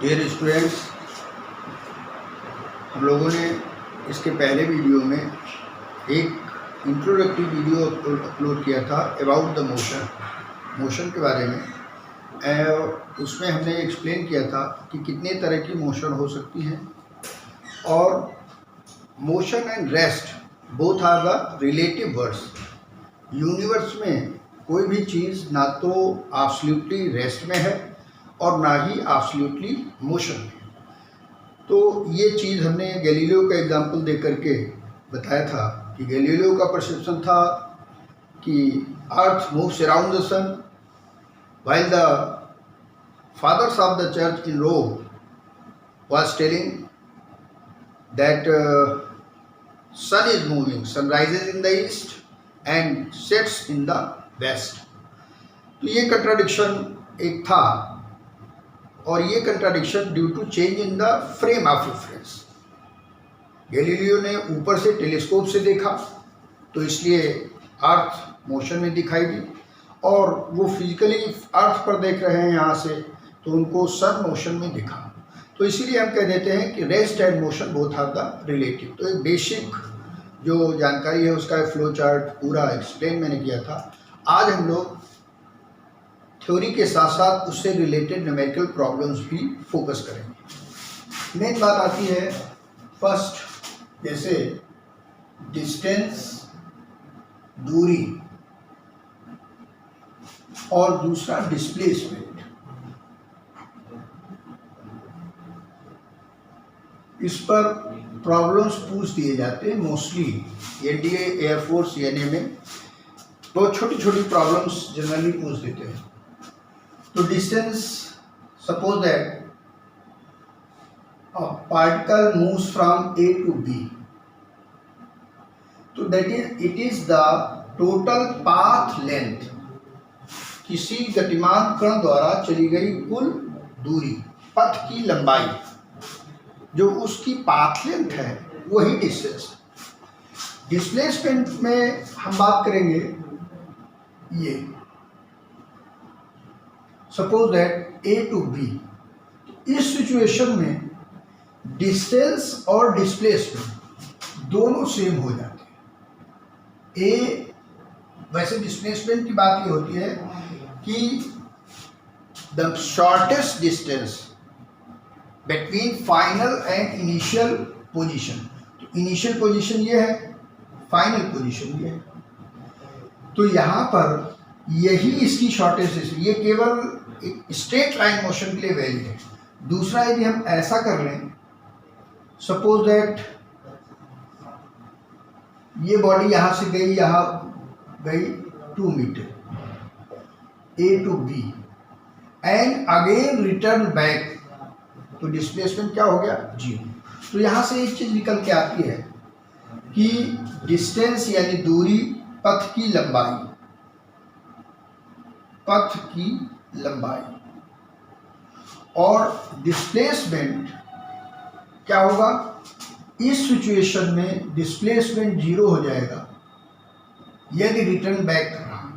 Dear students, हम लोगों ने इसके पहले वीडियो में एक इंट्रोडक्टरी वीडियो अपलोड किया था अबाउट द मोशन के बारे में। उसमें हमने एक्सप्लेन किया था कि कितने तरह की मोशन हो सकती हैं और motion and rest both are the relative words. Universe में कोई भी चीज़ ना तो एब्सोल्युटली रेस्ट में है और ना ही एब्सोल्युटली मोशन में। तो ये चीज़ हमने गैलीलियो का एग्जांपल दे करके बताया था कि गैलीलियो का परसेप्शन था कि earth moves around the sun, while the fathers of the church in Rome was telling that sun is moving, sun rises in the east and sets in the west। तो ये contradiction एक था और ये contradiction due to change in the frame of reference. Galileo ने ऊपर से telescope से देखा तो इसलिए अर्थ मोशन में दिखाई दी, और वो फिजिकली अर्थ पर देख रहे हैं यहाँ से तो उनको सन मोशन में दिखा। तो इसीलिए हम कह देते हैं कि rest and motion both are the relative. तो एक बेसिक जो जानकारी है उसका फ्लो चार्ट पूरा एक्सप्लेन मैंने किया था। आज हम लोग थ्योरी के साथ साथ उससे रिलेटेड न्यूमेरिकल प्रॉब्लम्स भी फोकस करेंगे। मेन बात आती है फर्स्ट, जैसे डिस्टेंस दूरी और दूसरा डिस्प्लेसमेंट। इस पर प्रॉब्लम्स पूछ दिए जाते हैं मोस्टली एनडीए, एयरफोर्स, एनए में बहुत छोटी छोटी प्रॉब्लम्स जनरली पूछ देते हैं। तो distance, suppose that a particle moves from A to B, तो that is it is the total path length, किसी गतिमान कण द्वारा चली गई कुल दूरी, पथ की लंबाई, जो उसकी पाथ लेंथ है वही डिस्टेंस। डिस्प्लेसमेंट में हम बात करेंगे, ये suppose that A to B. इस सिचुएशन में डिस्टेंस और डिस्प्लेसमेंट दोनों सेम हो जाते हैं। वैसे डिस्प्लेसमेंट की बात ये होती है कि the shortest distance between final and initial position. तो इनिशियल पोजीशन ये है, फाइनल पोजीशन ये है। तो यहाँ पर यही इसकी शॉर्टेस्ट डिस्टेंस, ये केवल एक स्ट्रेट लाइन मोशन के लिए वैलिड है। दूसरा, यदि हम ऐसा कर लें, सपोज दैट ये बॉडी यहाँ से गई, यहाँ गई 2 metre A to B and again return back, तो डिस्प्लेसमेंट क्या हो गया? 0। तो यहाँ से एक चीज़ निकल के आती है कि डिस्टेंस यानी दूरी, पथ की लंबाई, पथ की लंबाई, और डिस्प्लेसमेंट क्या होगा? इस सिचुएशन में डिस्प्लेसमेंट 0 हो जाएगा यदि रिटर्न बैक कर रहा है,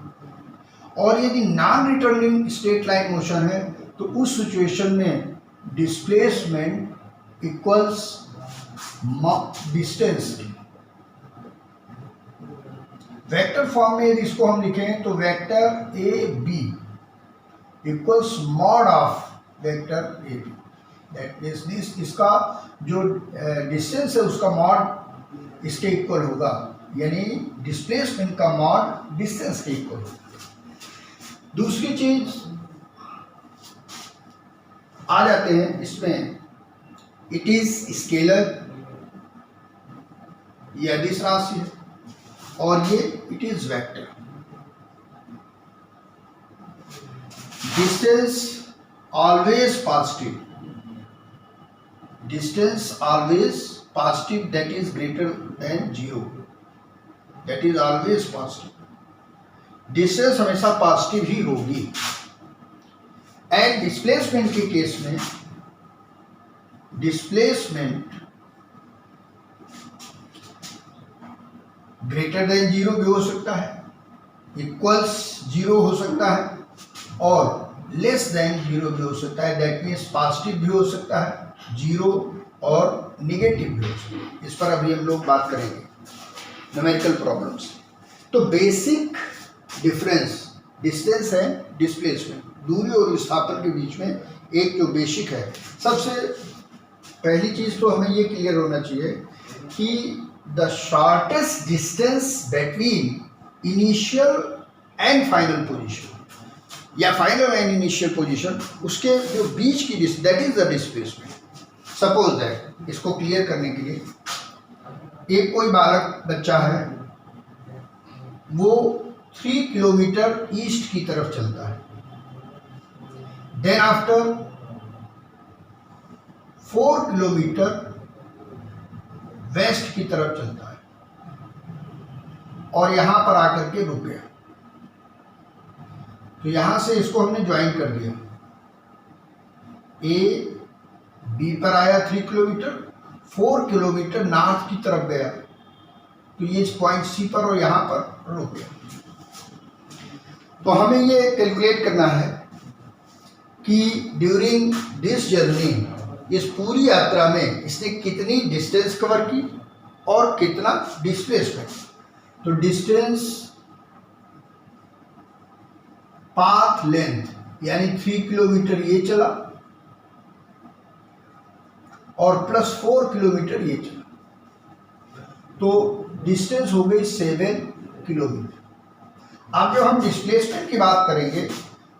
और यदि non returning straight line motion है तो उस सिचुएशन में displacement equals distance. Vector form में यदि इसको हम लिखें तो vector A B equals mod of vector A B. That means इसका जो डिस्टेंस है उसका मॉड इसके इक्वल होगा, यानी डिस्प्लेसमेंट का मॉड डिस्टेंस के इक्वल होगा। दूसरी चीज आ जाते हैं इसमें, इट इज स्केलर, ये अदिश राशि है, और ये it is vector. Distance always positive, distance always positive, that is greater than 0, that is always positive. Distance हमेशा पॉजिटिव ही होगी। एंड डिस्प्लेसमेंट के केस में डिस्प्लेसमेंट ग्रेटर देन 0 भी हो सकता है, इक्वल्स 0 हो सकता है, और लेस देन 0 भी हो सकता है, दैट मीन्स पॉजिटिव भी हो सकता है 0 और निगेटिव भी हो सकता है। इस पर अभी हम लोग बात करेंगे न्यूमेरिकल प्रॉब्लम्स। तो बेसिक डिफरेंस डिस्टेंस है डिस्प्लेसमेंट, दूरी और विस्थापन के बीच में एक जो बेसिक है। सबसे पहली चीज़ तो हमें ये क्लियर होना चाहिए कि the shortest distance between initial and final position या फाइनल एंड इनिशियल पोजीशन, उसके जो बीच की distance, that is the displacement. Suppose that, इसको क्लियर करने के लिए एक कोई बालक बच्चा है, वो 3 किलोमीटर ईस्ट की तरफ चलता है, देन आफ्टर 4 किलोमीटर वेस्ट की तरफ चलता है और यहां पर आकर के रुक गया। तो यहां से इसको हमने ज्वाइन कर दिया, ए बी पर आया 3 किलोमीटर, 4 किलोमीटर नॉर्थ की तरफ गया, तो ये इस पॉइंट सी पर और यहां पर रुक गया। तो हमें ये कैलकुलेट करना है कि ड्यूरिंग दिस जर्नी, इस पूरी यात्रा में इसने कितनी डिस्टेंस कवर की और कितना डिस्प्लेसमेंट। तो डिस्टेंस पाथ लेंथ यानी 3 किलोमीटर ये चला और प्लस 4 किलोमीटर ये चला, तो डिस्टेंस हो गई 7 किलोमीटर। अब जब हम डिस्प्लेसमेंट की बात करेंगे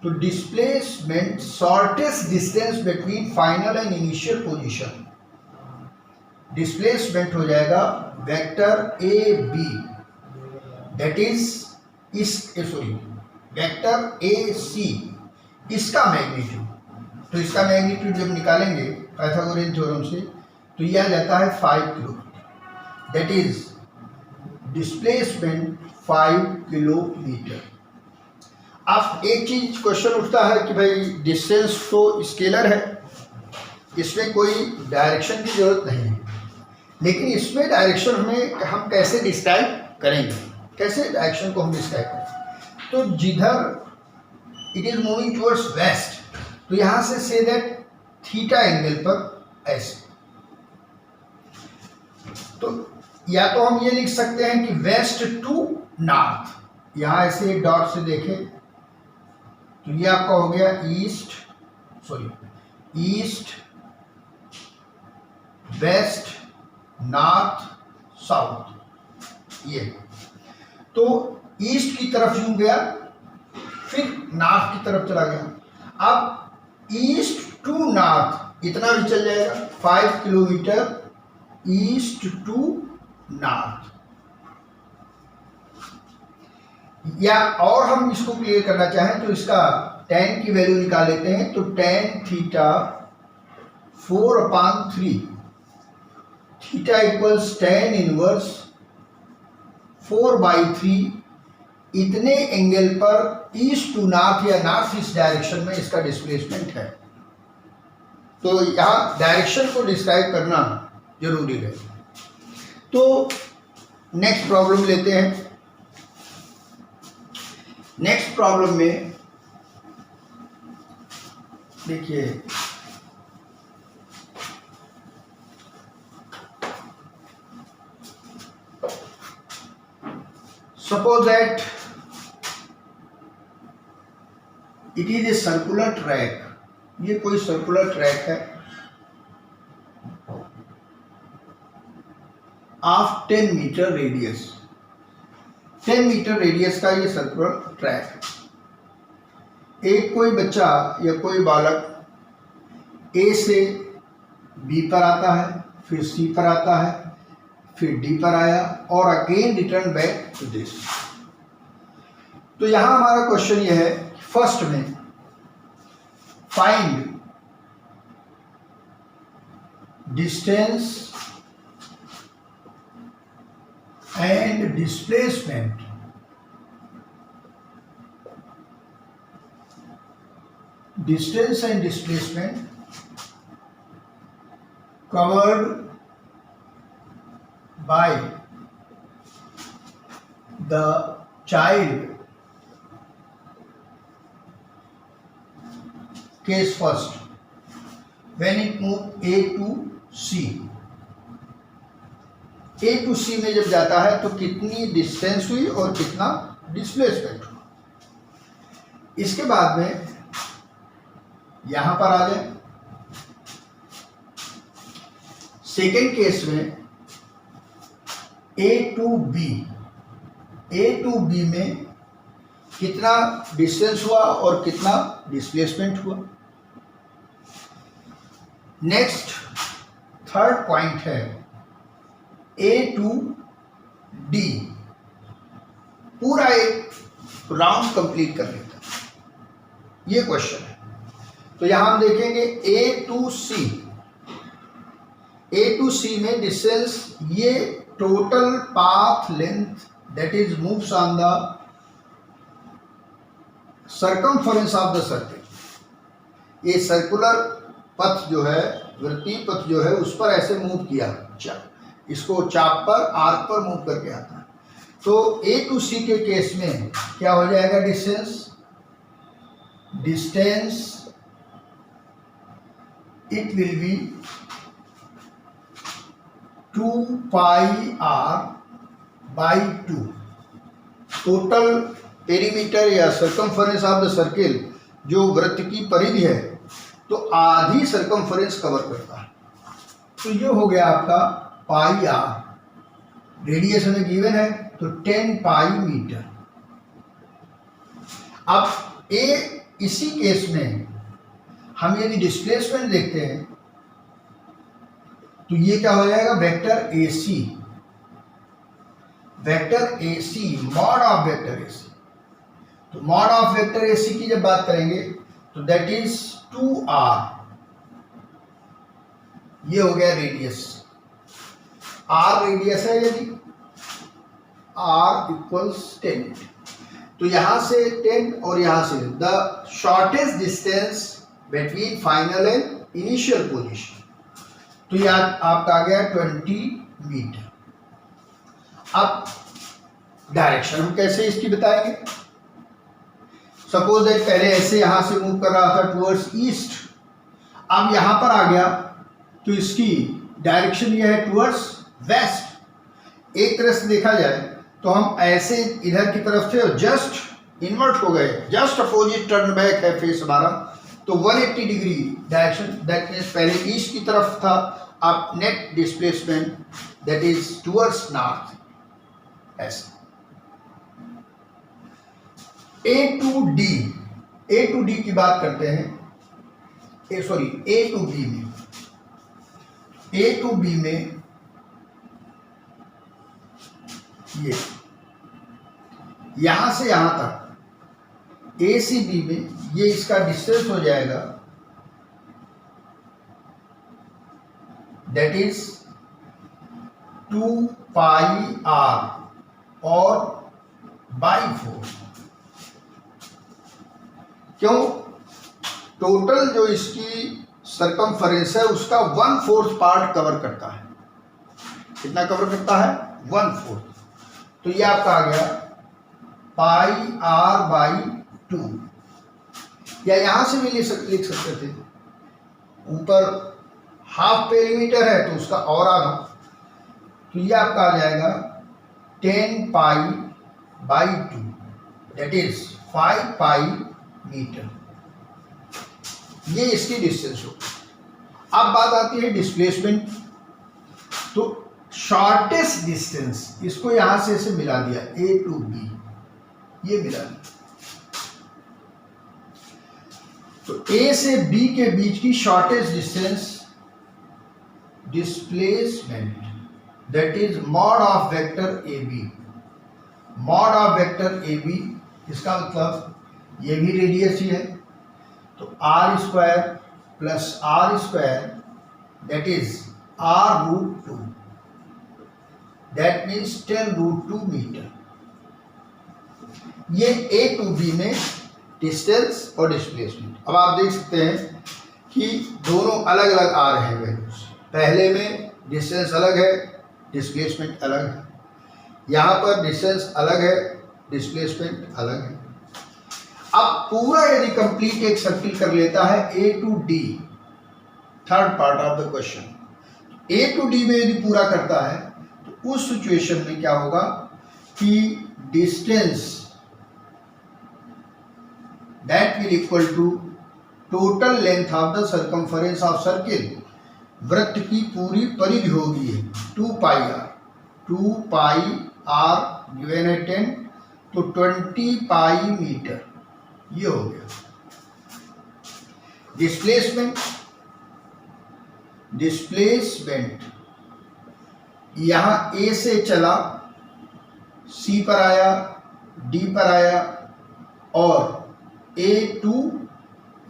तो displacement shortest distance between final and initial position, displacement हो जाएगा vector A B, that is vector A C, इसका मैग्नीट्यूड। तो इसका मैग्नीट्यूड जब निकालेंगे पाइथागोरियन थ्योरम से तो यह आ जाता है 5 kilometre, that is displacement 5 kilometre. अब एक चीज क्वेश्चन उठता है कि भाई डिस्टेंस तो स्केलर है, इसमें कोई डायरेक्शन की जरूरत नहीं है, लेकिन इसमें डायरेक्शन हम कैसे डिस्क्राइब करेंगे, कैसे डायरेक्शन को हम डिस्क्राइब करेंगे। तो जिधर it is moving towards waste, तो यहां से से दैट थीटा एंगल पर ऐसे, तो या तो हम ये लिख सकते हैं कि वेस्ट टू नॉर्थ, यहां ऐसे डॉट से देखें तो ये आपका हो गया ईस्ट वेस्ट नॉर्थ साउथ। ये तो ईस्ट की तरफ यूं गया, फिर नॉर्थ की तरफ चला गया। अब ईस्ट टू नॉर्थ इतना भी चल जाएगा, 5 किलोमीटर ईस्ट टू नॉर्थ। या और हम इसको क्लियर करना चाहें तो इसका tan की वैल्यू निकाल लेते हैं, तो tan theta 4/3, theta equals tan inverse 4/3, इतने एंगल पर ईस्ट टू नॉर्थ या नॉर्थ ईस्ट डायरेक्शन में इसका डिस्प्लेसमेंट है। तो यहाँ डायरेक्शन को डिस्क्राइब करना जरूरी है। तो नेक्स्ट प्रॉब्लम लेते हैं। नेक्स्ट प्रॉब्लम में देखिए, suppose that it is a circular track, ये कोई सर्कुलर ट्रैक है of 10 metre radius, 10 metre radius का ये सर्कुलर ट्रैक है। एक कोई बच्चा या कोई बालक ए से बी पर आता है, फिर सी पर आता है, फिर डी पर आया और again return back to this. तो यहां हमारा क्वेश्चन यह है, फर्स्ट में find distance and displacement covered by the child case first, when it move A to C, A to C में जब जाता है तो कितनी डिस्टेंस हुई और कितना डिस्प्लेसमेंट हुआ। इसके बाद में यहां पर आ जाए, सेकेंड केस में A to B, A to B में कितना डिस्टेंस हुआ और कितना डिस्प्लेसमेंट हुआ। नेक्स्ट थर्ड पॉइंट है ए टू डी, पूरा एक राउंड कंप्लीट कर लेता है, ये क्वेश्चन है। तो यहां हम देखेंगे ए to C, A to C में डिस्टेंस, ये total path length that is moves on the circumference of the circle. ये सर्कुलर पथ जो है, वृत्तीय पथ जो है, उस पर ऐसे मूव किया, इसको चाप पर, आर्क पर मूव करके आता है। तो ए टू सी के केस में क्या हो जाएगा, distance it will be 2 pi r by 2, total perimeter या सर्कमफरेंस ऑफ द सर्किल, जो वृत्त की परिधि है, तो आधी सर्कमफरेंस कवर करता है। तो ये हो गया आपका पाई आर, रेडियस हमें गिवन है तो 10 पाई मीटर। अब इसी केस में हम यदि डिस्प्लेसमेंट देखते हैं तो ये क्या हो जाएगा, vector A C, vector A C, mod of vector A C. तो mod of vector A C की जब बात करेंगे तो दैट इज 2r, ये हो गया रेडियस, r रेडियस है, यदि r इक्वल्स 10, तो यहां से 10 और यहां से the shortest distance between final and initial position, तो यह आपका आ गया 20 मीटर। अब डायरेक्शन हम कैसे इसकी बताएंगे, सपोज दैट पहले ऐसे यहां से मूव कर रहा था टुवर्ड्स ईस्ट, अब यहां पर आ गया तो इसकी डायरेक्शन यह है टुवर्ड्स वेस्ट। एक तरह से देखा जाए तो हम ऐसे इधर की तरफ थे और जस्ट इन्वर्ट हो गए, जस्ट अपोजिट टर्न बैक है फेस हमारा, तो 180 डिग्री डायरेक्शन, दैट मीन्स पहले ईस्ट की तरफ था, अब net displacement that is towards north, ऐसे। A to D, A to D की बात करते हैं, ए टू बी में, ए टू बी में ये यहां से यहां तक ए सी बी में ये इसका डिस्टेंस हो जाएगा दैट इज 2 पाई आर और बाई 4। क्यों, टोटल जो इसकी सर्कमफरेंस है उसका 1/4 पार्ट कवर करता है। कितना कवर करता है, 1/4। तो ये आपका आ गया पाई आर बाई 2, या यहां से भी लिख सकते थे, ऊपर हाफ पेरीमीटर है तो उसका और आधा, तो ये आपका आ जाएगा 10 pi by 2 that is 5 pi metre, ये इसकी डिस्टेंस हो। अब बात आती है डिस्प्लेसमेंट, तो शॉर्टेस्ट डिस्टेंस, इसको यहां से इसे मिला दिया, ए टू बी, ये मिला दिया, तो ए से बी के बीच की shortest distance displacement that is mod of vector A B, mod of vector A B, इसका मतलब ये भी रेडियस ही है, तो r square plus r square that is r√2, that means 10√2 metre. ये ए टू बी में डिस्टेंस और डिस्प्लेसमेंट। अब आप देख सकते हैं कि दोनों अलग अलग आ रहे हैं वैल्यूज, पहले में डिस्टेंस अलग है, डिस्प्लेसमेंट अलग है, यहाँ पर डिस्टेंस अलग है, डिस्प्लेसमेंट अलग है। अब पूरा यदि कंप्लीट एक सर्किल कर लेता है A to D, third part of the question, A to D में यदि पूरा करता है तो उस सिचुएशन में क्या होगा कि distance that will equal to total length of the circumference of circle, वृत्त की पूरी परिधि होगी 2 पाई r गिवन है 10, तो 20 पाई मीटर ये हो गया। डिस्प्लेसमेंट यहाँ A से चला, C पर आया, D पर आया, और A टू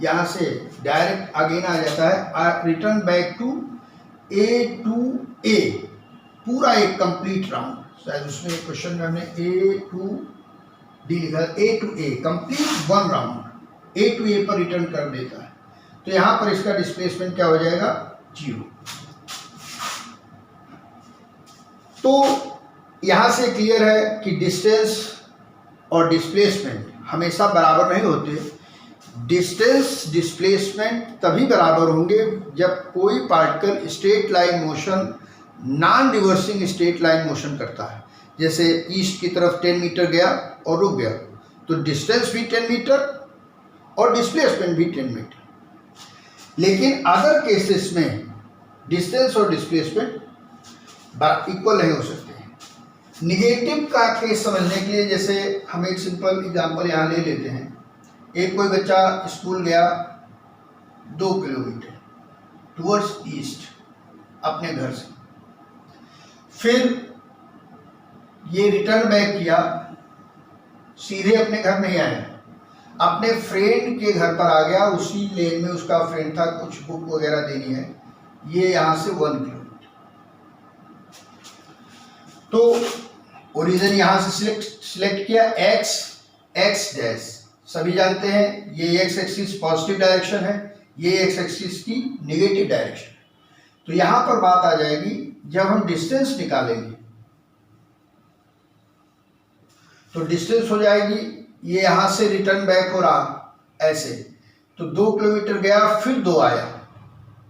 यहाँ से डायरेक्ट अगेन आ जाता है, return back to A to A, पूरा एक कंप्लीट राउंड। शायद उसमें क्वेश्चन में हमने A टू D लिखा है, A to A complete one round A to A पर रिटर्न कर देता है। तो यहाँ पर इसका डिस्प्लेसमेंट क्या हो जाएगा, 0। तो यहाँ से क्लियर है कि डिस्टेंस और डिस्प्लेसमेंट हमेशा बराबर नहीं होते। डिस्टेंस डिस्प्लेसमेंट तभी बराबर होंगे जब कोई particle straight line motion, non reversing straight line motion करता है। जैसे ईस्ट की तरफ 10 मीटर गया और रुक गया, तो डिस्टेंस भी 10 मीटर और डिस्प्लेसमेंट भी 10 मीटर। लेकिन अदर केसेस में डिस्टेंस और डिस्प्लेसमेंट इक्वल नहीं हो सकते। निगेटिव का केस समझने के लिए जैसे हम एक सिंपल एग्जांपल यहाँ ले लेते हैं। एक कोई बच्चा स्कूल गया 2 किलोमीटर टुवर्ड्स ईस्ट अपने घर से, फिर ये रिटर्न बैक किया, सीधे अपने घर नहीं आया, अपने फ्रेंड के घर पर आ गया। उसी लेन में उसका फ्रेंड था, कुछ बुक वगैरह देनी है, ये यहाँ से 1 किलोमीटर। तो ओरिजिन यहाँ से सिलेक्ट किया, एक्स डैश, सभी जानते हैं ये एक्स एक्सिस पॉजिटिव डायरेक्शन है, ये एक्स एक्सिस की नेगेटिव डायरेक्शन है। तो यहाँ पर बात आ जाएगी जब हम डिस्टेंस निकालेंगे, तो डिस्टेंस हो जाएगी, ये यहाँ से रिटर्न बैक हो रहा ऐसे, तो 2 किलोमीटर गया, फिर 2 आया,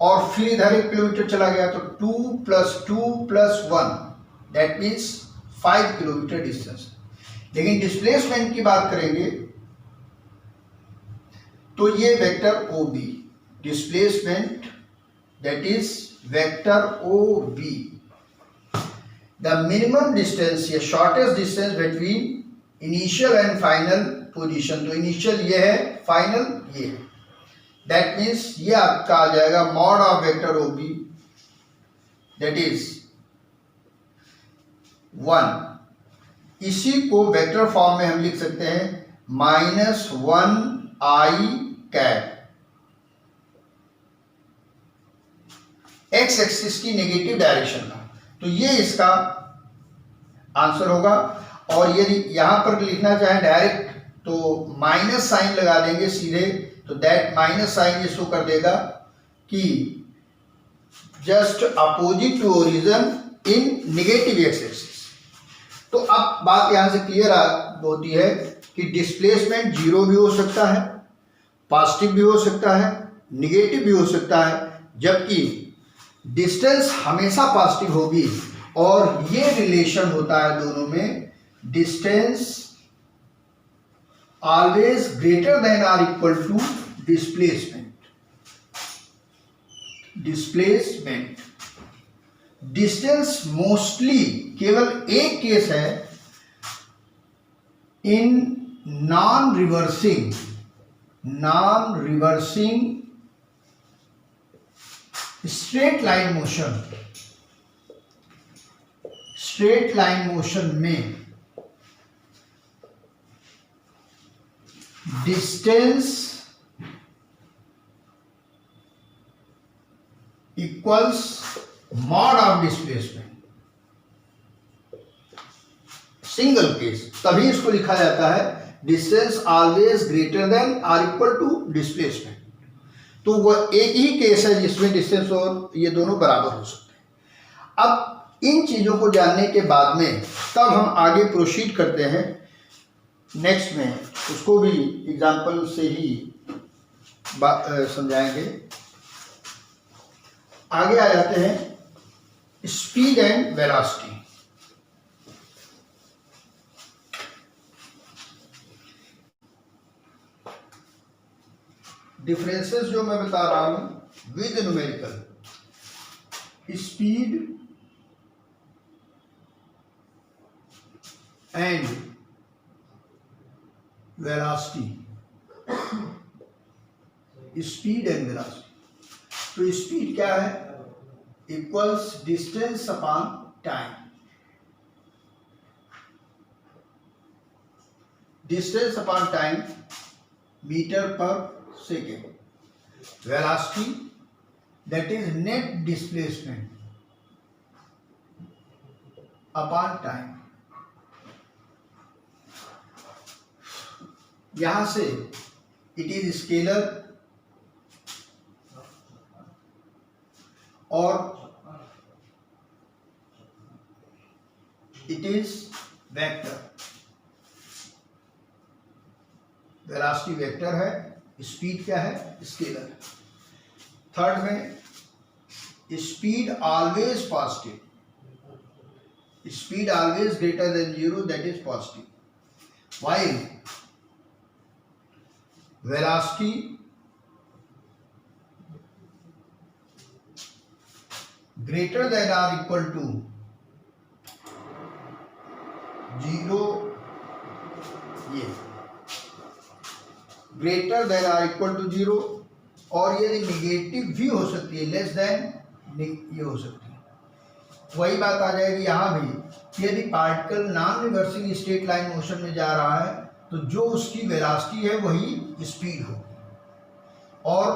और फिर इधर 1 किलोमीटर चला गया, तो 2 + 2 + 1 दैट मीन्स 5 किलोमीटर डिस्टेंस। लेकिन डिस्प्लेसमेंट की बात करेंगे तो ये vector OB, displacement that is vector OB, the minimum distance या shortest distance between initial and final position. तो इनिशियल ये है, फाइनल ये है, दैट मीन्स ये आपका आ जाएगा mod of vector OB that is 1। इसी को वेक्टर फॉर्म में हम लिख सकते हैं -1i कैप, एक्स एक्सिस की नेगेटिव डायरेक्शन का। तो ये इसका आंसर होगा। और यदि यहां पर लिखना चाहें डायरेक्ट तो माइनस साइन लगा देंगे सीधे, तो दैट माइनस साइन ये शो कर देगा कि just opposite to origin in negative x axis. तो अब बात यहां से क्लियर होती है कि डिस्प्लेसमेंट 0 भी हो सकता है, पॉजिटिव भी हो सकता है, निगेटिव भी हो सकता है, जबकि डिस्टेंस हमेशा पॉजिटिव होगी। और ये रिलेशन होता है दोनों में, distance always greater than or equal to displacement. Distance mostly केवल एक केस है in non reversing straight line motion में distance equals mod of displacement. Single case, तभी इसको लिखा जाता है distance always greater than or equal to displacement. तो वह एक ही केस है जिसमें डिस्टेंस और ये दोनों बराबर हो सकते हैं। अब इन चीजों को जानने के बाद में तब हम आगे प्रोसीड करते हैं नेक्स्ट में उसको भी एग्जाम्पल से ही समझाएंगे। आगे आ जाते हैं स्पीड एंड वेलोसिटी। डिफरेंसेस जो मैं बता रहा हूं with numerical, speed and velocity, speed and velocity. तो स्पीड क्या है? Equals distance upon time. Distance upon time metre per second. Velocity that is net displacement upon time. यहां से इट इज स्केलर और it is vector. Velocity vector है, speed क्या है? Scalar. Third में speed always positive, speed always greater than 0 that is positive, while velocity greater than or equal to 0, ये greater than or equal to 0, और यदि negative भी हो सकती है, लेस देन ये हो सकती है। वही बात आ जाएगी यहाँ भी कि यदि particle non reversing straight line motion में जा रहा है तो जो उसकी वेलोसिटी है वही स्पीड होगी, और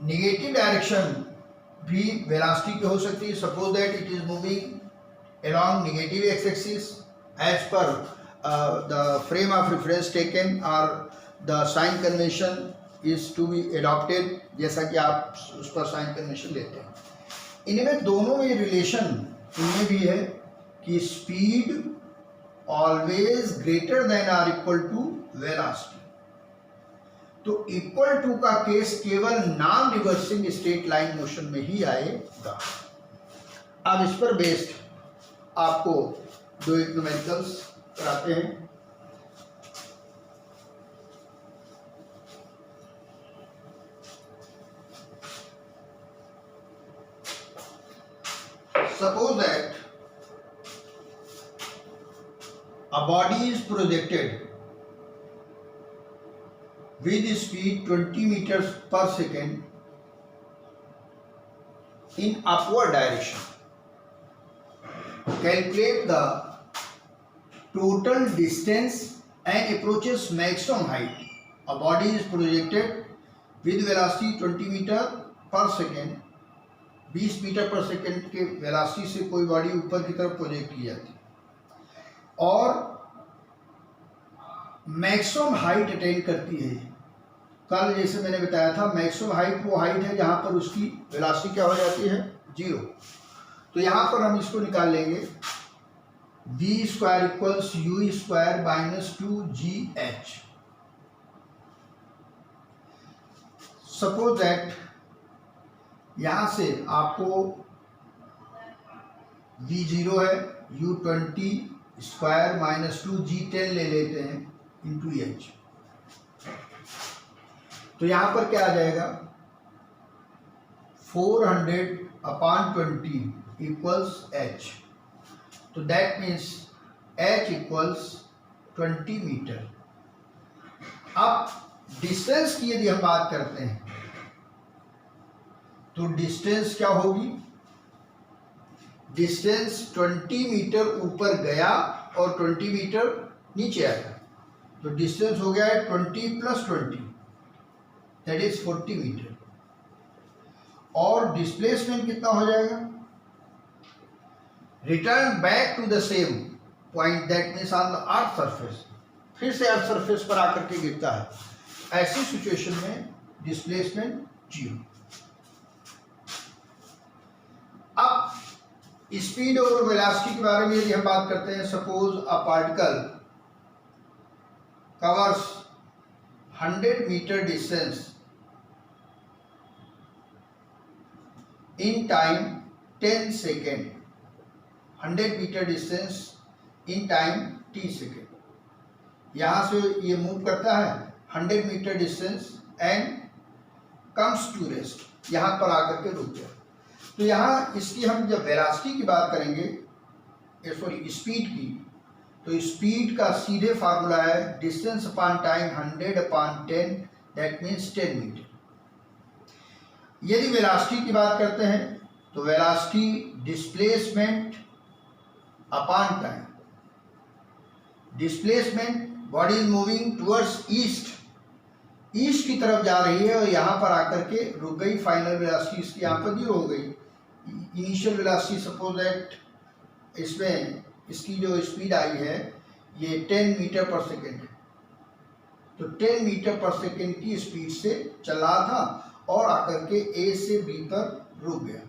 नेगेटिव डायरेक्शन भी वेलोसिटी की हो सकती है। Suppose that it is moving along negative x axis as per the frame of reference taken और the sign convention is to be adopted, जैसा कि आप उस पर साइन कन्वेंशन लेते हैं। इनमें दोनों में रिलेशन इनमें भी है कि स्पीड ऑलवेज ग्रेटर देन और इक्वल टू वेलोसिटी। तो इक्वल टू का केस केवल non reversing straight line motion में ही आएगा। अब इस पर बेस्ड आपको दो न्यूमेरिकल्स कराते हैं। Suppose that a body is projected with speed 20 meters per second in upward direction. Calculate the total distance and approaches maximum height. A body is projected with velocity 20 meter per second, 20 metre per second के velocity से कोई body ऊपर की तरफ project की जाती है और मैक्सिमम हाइट अटेन करती है। कल जैसे मैंने बताया था, मैक्सिमम हाइट वो हाइट है जहां पर उसकी वेलोसिटी क्या हो जाती है? 0। तो यहां पर हम इसको निकाल लेंगे, v square equals u square minus 2gh। Suppose that यहां से आपको v0 है, u20 स्क्वायर माइनस 2g10 ले लेते हैं इंटू h। तो यहां पर क्या आ जाएगा? 400/20 इक्वल्स h। तो that means h equals 20 metre. अब डिस्टेंस की यदि हम बात करते हैं तो डिस्टेंस क्या होगी? डिस्टेंस 20 मीटर ऊपर गया और 20 मीटर नीचे आया, तो डिस्टेंस हो गया है 20 + 20 दैट इज 40 मीटर। और डिस्प्लेसमेंट कितना हो जाएगा? Return back to the same point that means on the earth surface, फिर से अर्थ सरफेस पर आकर के गिरता है। ऐसी सिचुएशन में डिस्प्लेसमेंट 0। अब स्पीड और वेलोसिटी के बारे में यदि हम बात करते हैं, suppose a particle covers 100 meter distance in time 10 second. 100 meter distance in time t second. यहाँ से ये मूव करता है 100 metre distance and comes to rest, यहाँ पर आकर के रुक गया. तो यहाँ इसकी हम जब वेलोसिटी की बात करेंगे, सॉरी स्पीड की, तो स्पीड का सीधे फार्मूला है distance upon time 100 upon 10, that means 10 metre. यदि वेलोसिटी की बात करते हैं तो velocity displacement upon time. Displacement, body is moving towards east, east की तरफ जा रही है और यहाँ पर आकर के रुक गई. फाइनल वेलोसिटी इसकी यहाँ पर 0 हो गई. इनिशियल वेलोसिटी सपोज दैट इसमें इसकी जो स्पीड आई है ये 10 मीटर पर सेकेंड है, तो 10 मीटर पर सेकेंड की स्पीड से चल रहा था और आकर के ए से बी पर रुक गया.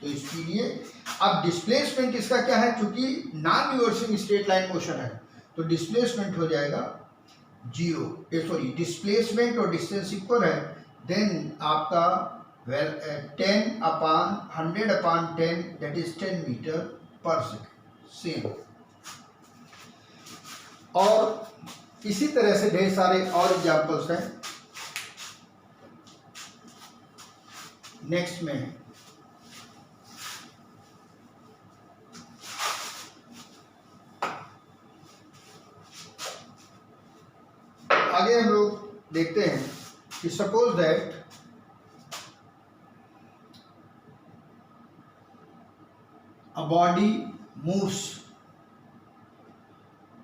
तो स्पीड ये. अब डिस्प्लेसमेंट इसका क्या है, चूंकि non reversing straight line motion है तो डिस्प्लेसमेंट हो जाएगा 0. सॉरी, डिस्प्लेसमेंट और डिस्टेंस इक्वल है, देन आपका 10 upon 100 upon 10, that is 10 metre per second. Same. और इसी तरह से ढेर सारे और एग्जाम्पल्स हैं. नेक्स्ट में आगे हम लोग देखते हैं कि suppose that a body moves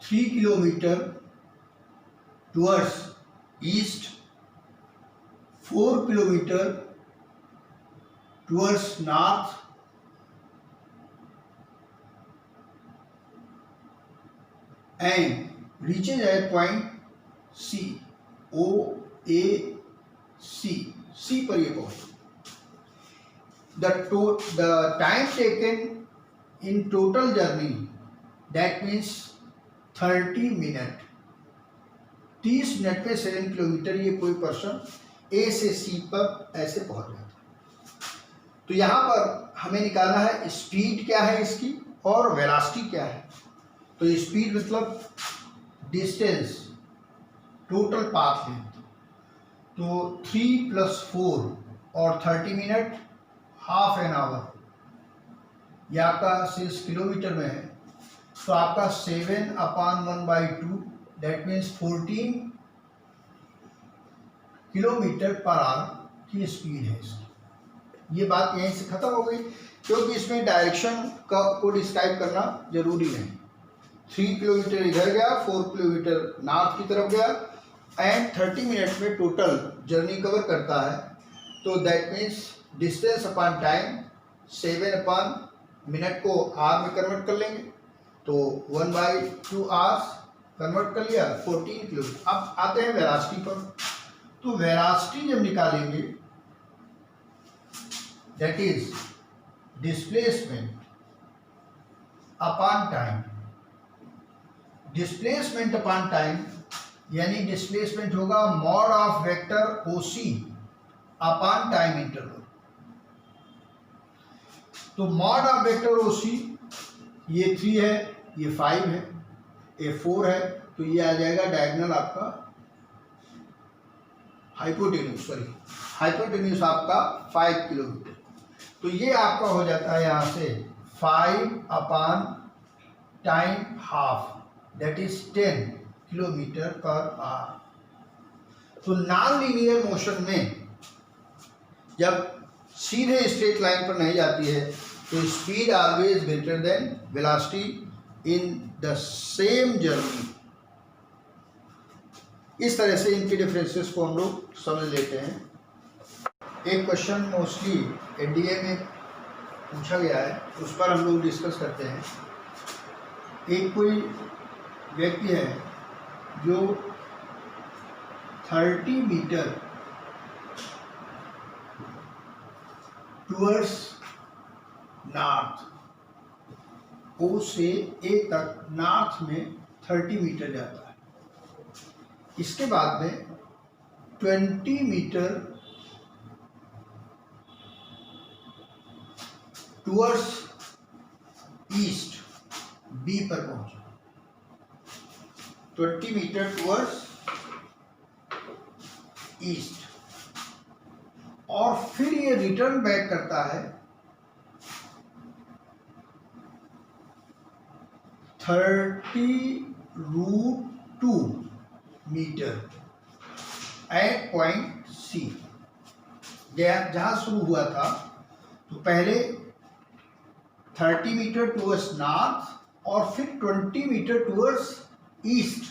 3 kilometre towards east, 4 kilometre towards north, and reaches at point C, O A C, C पर ये पहुंचे. The time taken in total journey, that means 30 minute. 30 minute में 7 किलोमीटर ये कोई person ए से सी पर ऐसे पहुंच जाता है. तो यहाँ पर हमें निकालना है स्पीड क्या है इसकी और वेलोसिटी क्या है. तो स्पीड मतलब डिस्टेंस, टोटल पाथ लेंथ, तो 3 + 4 और 30 मिनट, हाफ एन आवर, ये आपका 6 किलोमीटर में है. तो आपका 7 upon 1/2, that means 14 kilometre per hour की स्पीड है इसकी. ये बात यहीं से खत्म हो गई, क्योंकि इसमें डायरेक्शन को डिस्क्राइब करना जरूरी नहीं. 3 किलोमीटर इधर गया, 4 किलोमीटर नॉर्थ की तरफ गया, एंड 30 मिनट में टोटल जर्नी कवर करता है. तो that means distance upon time 7 upon minute को आर में कन्वर्ट कर लेंगे, तो 1/2 आवर्स कन्वर्ट कर लिया, 14 किलोमीटर. अब आते हैं वेलोसिटी पर. तो वेलोसिटी जब निकालेंगे, that is displacement upon time. Displacement upon time यानी डिस्प्लेसमेंट होगा mod of vector OC upon time interval. तो मॉड ऑफ वेक्टर OC ये 3 है, ये 5 है, ये 4 है, तो ये आ जाएगा डायगोनल आपका हाइपोटेन्यूस आपका 5 किलोमीटर. तो ये आपका हो जाता है यहाँ से 5 upon time half, that is 10 kilometre per hour. तो नॉन लीनियर मोशन में जब सीधे स्ट्रेट लाइन पर नहीं जाती है तो speed always greater then velocity in the same journey. इस तरह से इनके डिफरेंसेस को हम लोग समझ लेते हैं. एक क्वेश्चन मोस्टली एनडीए में पूछा गया है, उस पर हम लोग डिस्कस करते हैं. एक कोई व्यक्ति है जो 30 मीटर टुवर्ड्स नॉर्थ, ओ से ए तक नॉर्थ में 30 मीटर जाता है. इसके बाद में 20 मीटर टूवर्ड्स ईस्ट बी पर पहुंचा, 20 मीटर टूवर्ड्स ईस्ट, और फिर ये रिटर्न बैक करता है 30√2 मीटर एट पॉइंट सी। जहां शुरू हुआ था तो पहले 30 मीटर टूवर्ड्स नॉर्थ और फिर 20 मीटर टूवर्ड्स ईस्ट,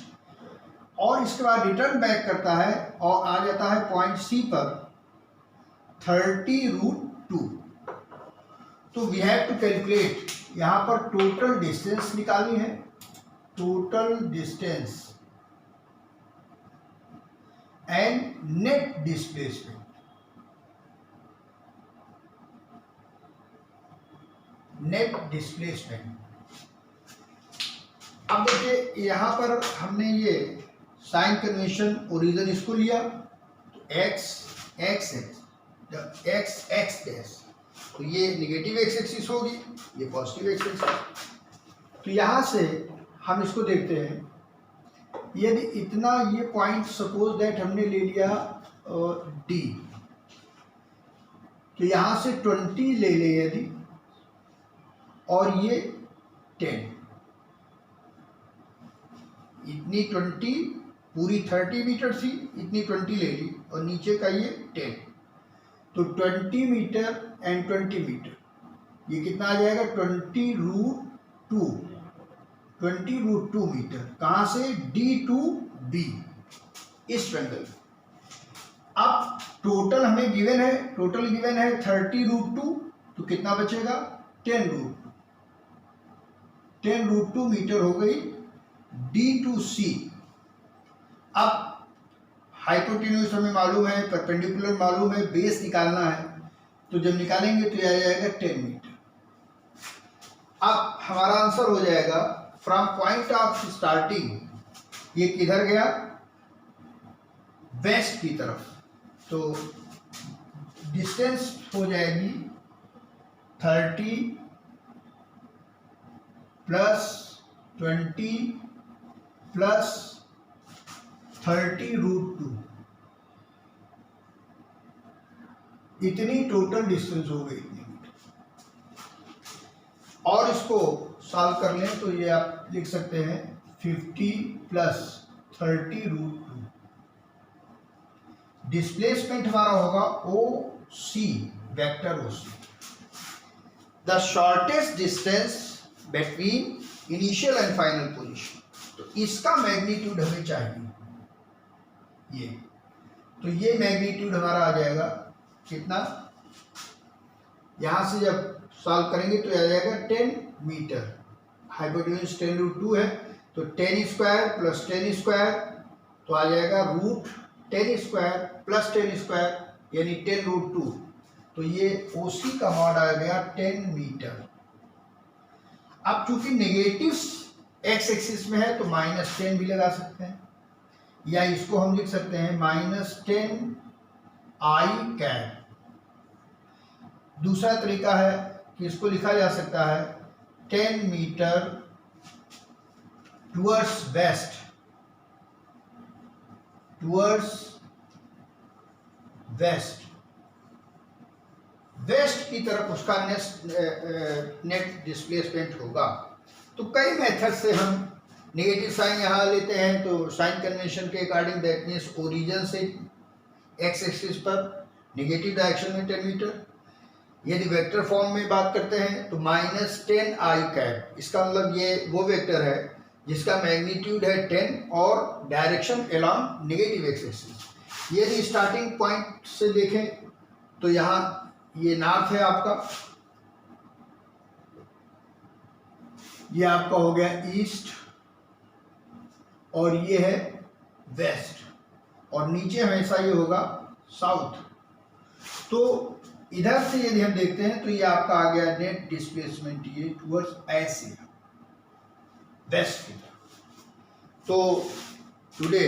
और इसके बाद रिटर्न बैक करता है और आ जाता है पॉइंट सी पर 30√2। तो वी हैव टू कैलकुलेट, यहाँ पर टोटल डिस्टेंस निकालनी है, total distance and net displacement. Net displacement, अब देखिए यहाँ पर हमने ये साइन कन्वेंशन ओरिजिन इसको लिया, तो x x x x x dash, तो ये नेगेटिव एक्स एक्सिस होगी, ये पॉजिटिव एक्स एक्सिस। तो यहाँ से हम इसको देखते हैं, यदि इतना ये पॉइंट सपोज दैट हमने ले लिया डी, तो यहाँ से 20 ले ले यदि, और ये 10, इतनी 20 पूरी 30 मीटर थी, इतनी 20 ले ली, और नीचे का ये 10, तो 20 मीटर एंड 20 मीटर, ये कितना आ जाएगा 20√2 मीटर। कहाँ से? D to B, इस ट्रायंगल। अब टोटल हमें गिवन है, टोटल गिवन है 30√2, तो कितना बचेगा 10√2 मीटर हो गई D to C। अब हाइपोटेन्यूज हमें मालूम है, परपेंडिकुलर मालूम है, बेस निकालना है, तो जब निकालेंगे तो यह आ जाएगा 10 मीटर। अब हमारा आंसर हो जाएगा फ्रॉम पॉइंट ऑफ स्टार्टिंग, ये किधर गया? वेस्ट की तरफ, तो डिस्टेंस हो जाएगी 30 प्लस 20 प्लस 30√2, इतनी टोटल डिस्टेंस हो गई। और इसको सॉल्व कर लें तो ये आप लिख सकते हैं 50 प्लस 30√2। डिस्प्लेसमेंट हमारा होगा OC, vector OC, the shortest distance between initial and final position. तो इसका मैग्नीट्यूड हमें चाहिए, ये, तो ये मैग्नीट्यूड हमारा आ जाएगा कितना? यहां से जब सॉल्व करेंगे तो आ जाएगा 10 मीटर, हाइपोटेन्यूज 10√2 है, तो 10 स्क्वायर प्लस 10 स्क्वायर, तो आ जाएगा √10 स्क्वायर प्लस 10 स्क्वायर, यानी 10√2, तो ये OC का मॉड आ गया 10 मीटर। अब चूंकि नेगेटिव एक्स एक्सिस में है तो -10 भी लगा सकते हैं, या इसको हम लिख सकते हैं -10 I कैप। दूसरा तरीका है कि इसको लिखा जा सकता है 10 मीटर टुवर्ड्स वेस्ट, वेस्ट की तरफ उसका नेट डिस्प्लेसमेंट होगा। तो कई मेथड से हम नेगेटिव साइन यहाँ लेते हैं, तो साइन कन्वेंशन के अकॉर्डिंग दैट मीन्स ओरिजिन से एक्स एक्सिस पर नेगेटिव डायरेक्शन में 10 मीटर। यदि वेक्टर फॉर्म में बात करते हैं तो -10 I कैप, इसका मतलब ये वो वेक्टर है जिसका मैग्नीट्यूड है 10 और direction along negative x axis. यदि स्टार्टिंग पॉइंट से देखें तो यहाँ ये नॉर्थ है आपका, ये आपका हो गया ईस्ट, और ये है वेस्ट, और नीचे हमेशा ये होगा साउथ। तो इधर से यदि हम देखते हैं तो ये आपका आ गया नेट डिस्प्लेसमेंट, ये टुवर्ड्स ऐसे वेस्ट की तरफ। तो today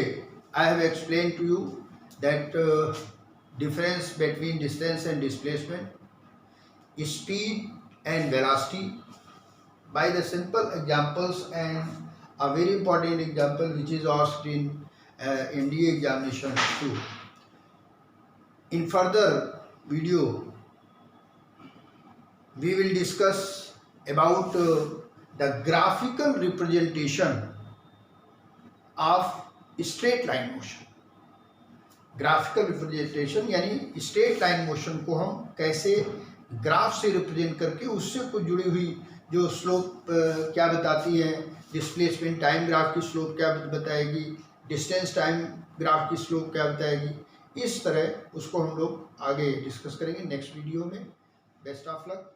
I have explained to you that difference between distance and displacement, speed and velocity by the simple examples, and a very important example which is asked in NDA examination too. In further video, we will discuss about the graphical representation of straight line motion. Graphical representation यानी straight line motion को हम कैसे graph से represent करके उससे कुछ जुड़ी हुई जो स्लोप क्या बताती है, डिस्प्लेसमेंट टाइम ग्राफ की स्लोप क्या बताएगी, डिस्टेंस टाइम ग्राफ की स्लोप क्या बताएगी, इस तरह उसको हम लोग आगे डिस्कस करेंगे नेक्स्ट वीडियो में। Best of luck.